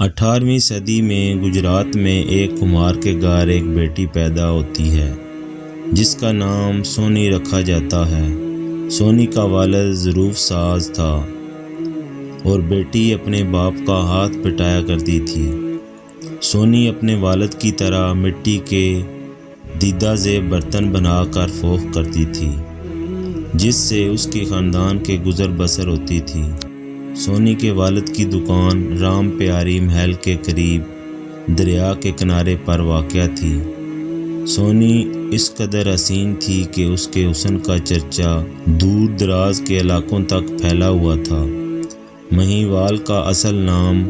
18ویں صدی میں گجرات میں ایک کمہار کے گھر ایک بیٹی پیدا ہوتی ہے جس کا نام سونی رکھا جاتا ہے۔ سونی کا والد ظروف ساز تھا اور بیٹی اپنے باپ کا ہاتھ پٹایا کرتی تھی۔ سونی اپنے والد کی طرح مٹی کے دیدہ زیب برتن بنا کر فروخت کرتی تھی جس سے اس کے خاندان کے گزر بسر ہوتی تھی۔ سونی کے والد کی دکان رام پیاری محل کے قریب دریا کے کنارے پر واقع تھی۔ سونی اس قدر حسین تھی کہ اس کے حسن کا چرچا دور دراز کے علاقوں تک پھیلا ہوا تھا۔ مہیوال کا اصل نام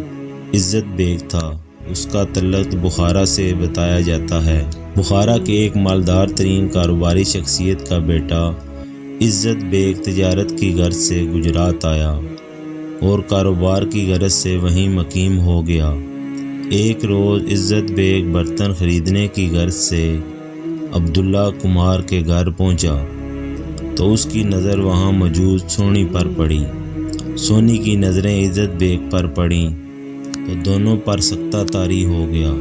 عزت بیگ تھا۔ اس کا تعلق بخارا سے بتایا جاتا ہے۔ بخارا کے ایک مالدار ترین کاروباری شخصیت کا بیٹا عزت بیگ تجارت کی غرض سے گجرات آیا اور کاروبار کی غرض سے وہیں مقیم ہو گیا۔ ایک روز عزت بیگ برتن خریدنے کی غرض سے عبداللہ کمہار کے گھر پہنچا تو اس کی نظر وہاں موجود سونی پر پڑی۔ سونی کی نظریں عزت بیگ پر پڑیں تو دونوں پر سکتہ طاری ہو گیا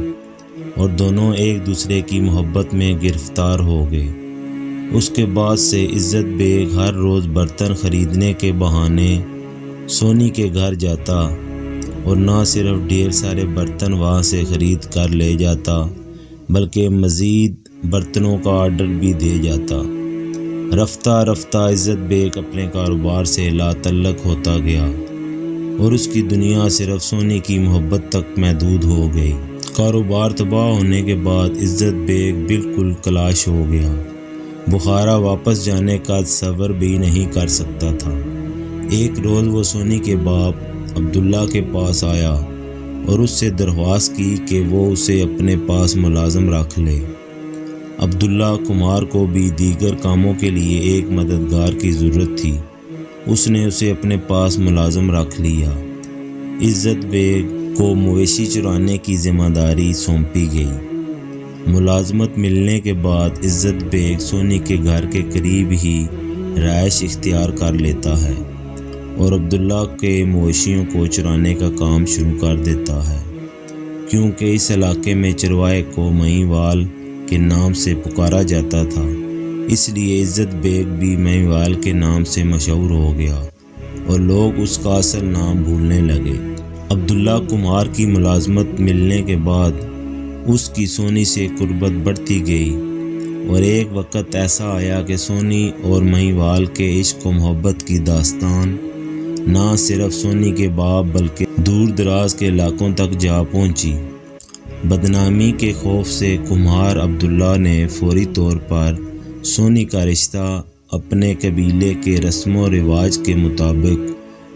اور دونوں ایک دوسرے کی محبت میں گرفتار ہو گئے۔ اس کے بعد سے عزت بیگ ہر روز برتن خریدنے کے بہانے سونی کے گھر جاتا اور نہ صرف ڈھیر سارے برتن وہاں سے خرید کر لے جاتا بلکہ مزید برتنوں کا آرڈر بھی دے جاتا۔ رفتہ رفتہ عزت بیگ اپنے کاروبار سے لا تعلق ہوتا گیا اور اس کی دنیا صرف سونی کی محبت تک محدود ہو گئی۔ کاروبار تباہ ہونے کے بعد عزت بیگ بالکل کلاش ہو گیا۔ بخارا واپس جانے کا تصور بھی نہیں کر سکتا تھا۔ ایک روز وہ سونی کے باپ عبداللہ کے پاس آیا اور اس سے درخواست کی کہ وہ اسے اپنے پاس ملازم رکھ لے۔ عبداللہ کمہار کو بھی دیگر کاموں کے لیے ایک مددگار کی ضرورت تھی۔ اس نے اسے اپنے پاس ملازم رکھ لیا۔ عزت بیگ کو مویشی چرانے کی ذمہ داری سونپی گئی۔ ملازمت ملنے کے بعد عزت بیگ سونی کے گھر کے قریب ہی رہائش اختیار کر لیتا ہے اور عبداللہ کے مویشیوں کو چرانے کا کام شروع کر دیتا ہے۔ کیونکہ اس علاقے میں چروائے کو مہیوال کے نام سے پکارا جاتا تھا، اس لیے عزت بیگ بھی مہیوال کے نام سے مشہور ہو گیا اور لوگ اس کا اصل نام بھولنے لگے۔ عبداللہ کمہار کی ملازمت ملنے کے بعد اس کی سونی سے قربت بڑھتی گئی اور ایک وقت ایسا آیا کہ سونی اور مہیوال کے عشق و محبت کی داستان نہ صرف سونی کے باپ بلکہ دور دراز کے علاقوں تک جا پہنچی۔ بدنامی کے خوف سے کمہار عبداللہ نے فوری طور پر سونی کا رشتہ اپنے قبیلے کے رسم و رواج کے مطابق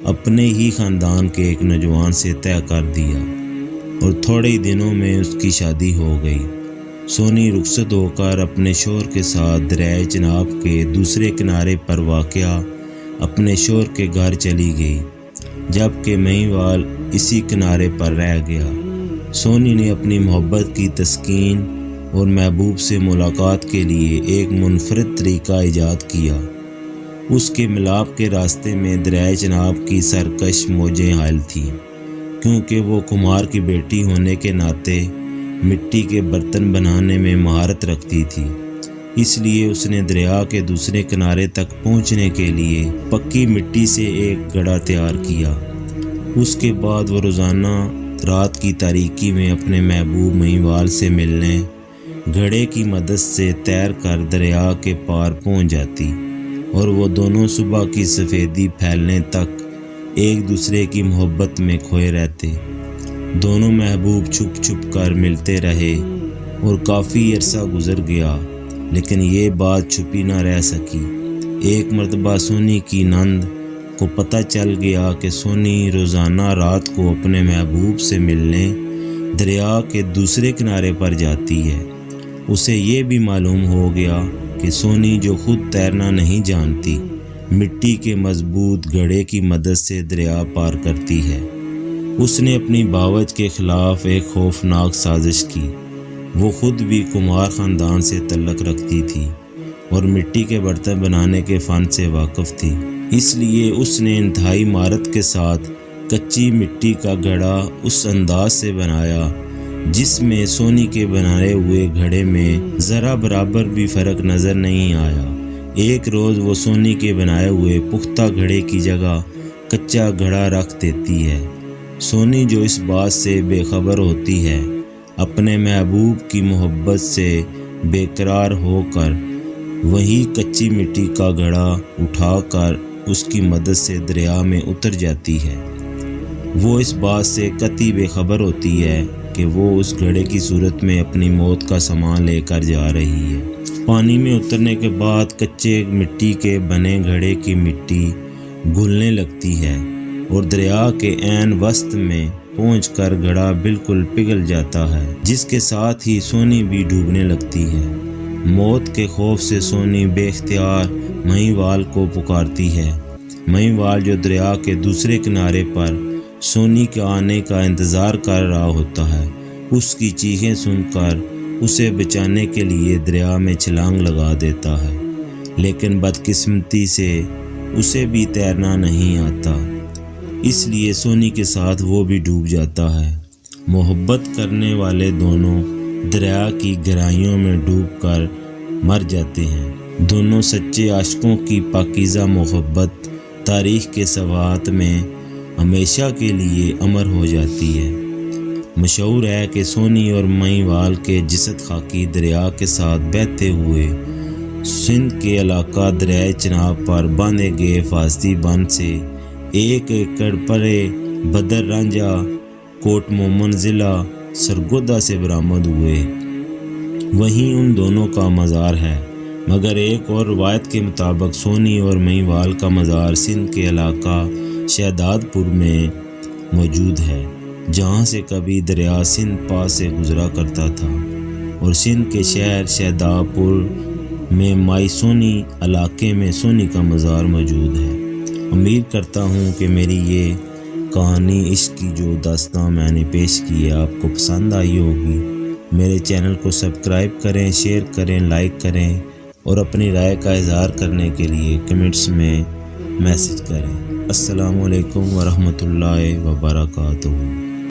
اپنے ہی خاندان کے ایک نوجوان سے طے کر دیا اور تھوڑے ہی دنوں میں اس کی شادی ہو گئی۔ سونی رخصت ہو کر اپنے شوہر کے ساتھ دریائے چناب کے دوسرے کنارے پر واقع اپنے شوہر کے گھر چلی گئی جبکہ مہیوال اسی کنارے پر رہ گیا۔ سونی نے اپنی محبت کی تسکین اور محبوب سے ملاقات کے لیے ایک منفرد طریقہ ایجاد کیا۔ اس کے ملاپ کے راستے میں دریائے چناب کی سرکش موجیں حائل تھیں۔ کیونکہ وہ کمہار کی بیٹی ہونے کے ناطے مٹی کے برتن بنانے میں مہارت رکھتی تھی، اس لیے اس نے دریا کے دوسرے کنارے تک پہنچنے کے لیے پکی مٹی سے ایک گڑھا تیار کیا۔ اس کے بعد وہ روزانہ رات کی تاریکی میں اپنے محبوب مہیوال سے ملنے گھڑے کی مدد سے تیر کر دریا کے پار پہنچ جاتی اور وہ دونوں صبح کی سفیدی پھیلنے تک ایک دوسرے کی محبت میں کھوئے رہتے۔ دونوں محبوب چھپ چھپ کر ملتے رہے اور کافی عرصہ گزر گیا لیکن یہ بات چھپی نہ رہ سکی۔ ایک مرتبہ سونی کی نند کو پتہ چل گیا کہ سونی روزانہ رات کو اپنے محبوب سے ملنے دریا کے دوسرے کنارے پر جاتی ہے۔ اسے یہ بھی معلوم ہو گیا کہ سونی جو خود تیرنا نہیں جانتی مٹی کے مضبوط گھڑے کی مدد سے دریا پار کرتی ہے۔ اس نے اپنی باوج کے خلاف ایک خوفناک سازش کی۔ وہ خود بھی کمہار خاندان سے تعلق رکھتی تھی اور مٹی کے برتن بنانے کے فن سے واقف تھی، اس لیے اس نے انتہائی مہارت کے ساتھ کچی مٹی کا گھڑا اس انداز سے بنایا جس میں سونی کے بنائے ہوئے گھڑے میں ذرا برابر بھی فرق نظر نہیں آیا۔ ایک روز وہ سونی کے بنائے ہوئے پختہ گھڑے کی جگہ کچا گھڑا رکھ دیتی ہے۔ سونی جو اس بات سے بے خبر ہوتی ہے، اپنے محبوب کی محبت سے بے قرار ہو کر وہی کچی مٹی کا گھڑا اٹھا کر اس کی مدد سے دریا میں اتر جاتی ہے۔ وہ اس بات سے قطعی بے خبر ہوتی ہے کہ وہ اس گھڑے کی صورت میں اپنی موت کا سامان لے کر جا رہی ہے۔ پانی میں اترنے کے بعد کچے مٹی کے بنے گھڑے کی مٹی گھلنے لگتی ہے اور دریا کے عین وسط میں پہنچ کر گھڑا بالکل پگھل جاتا ہے، جس کے ساتھ ہی سونی بھی ڈوبنے لگتی ہے۔ موت کے خوف سے سونی بے اختیار مہیوال کو پکارتی ہے۔ مہیوال جو دریا کے دوسرے کنارے پر سونی کے آنے کا انتظار کر رہا ہوتا ہے، اس کی چیخیں سن کر اسے بچانے کے لیے دریا میں چھلانگ لگا دیتا ہے، لیکن بدقسمتی سے اسے بھی تیرنا نہیں آتا، اس لیے سونی کے ساتھ وہ بھی ڈوب جاتا ہے۔ محبت کرنے والے دونوں دریا کی گہرائیوں میں ڈوب کر مر جاتے ہیں۔ دونوں سچے عاشقوں کی پاکیزہ محبت تاریخ کے صفحات میں ہمیشہ کے لیے امر ہو جاتی ہے۔ مشہور ہے کہ سونی اور مہیوال کے جسد خاکی دریا کے ساتھ بہتے ہوئے سندھ کے علاقہ دریائے چناب پر باندھے گئے حفاظتی بند سے 1 ایکڑ پرے بدر رانجھا کوٹ مومن ضلع سرگودا سے برآمد ہوئے۔ وہیں ان دونوں کا مزار ہے، مگر ایک اور روایت کے مطابق سونی اور مہیوال کا مزار سندھ کے علاقہ شہداد پور میں موجود ہے، جہاں سے کبھی دریا سندھ پاس سے گزرا کرتا تھا، اور سندھ کے شہر شہداد پور میں مائی سونی علاقے میں سونی کا مزار موجود ہے۔ امید کرتا ہوں کہ میری یہ کہانی عشق کی جو داستان میں نے پیش کی ہے آپ کو پسند آئی ہوگی۔ میرے چینل کو سبسکرائب کریں، شیئر کریں، لائک کریں اور اپنی رائے کا اظہار کرنے کے لیے کمنٹس میں میسج کریں۔ السلام علیکم ورحمۃ اللہ وبرکاتہ۔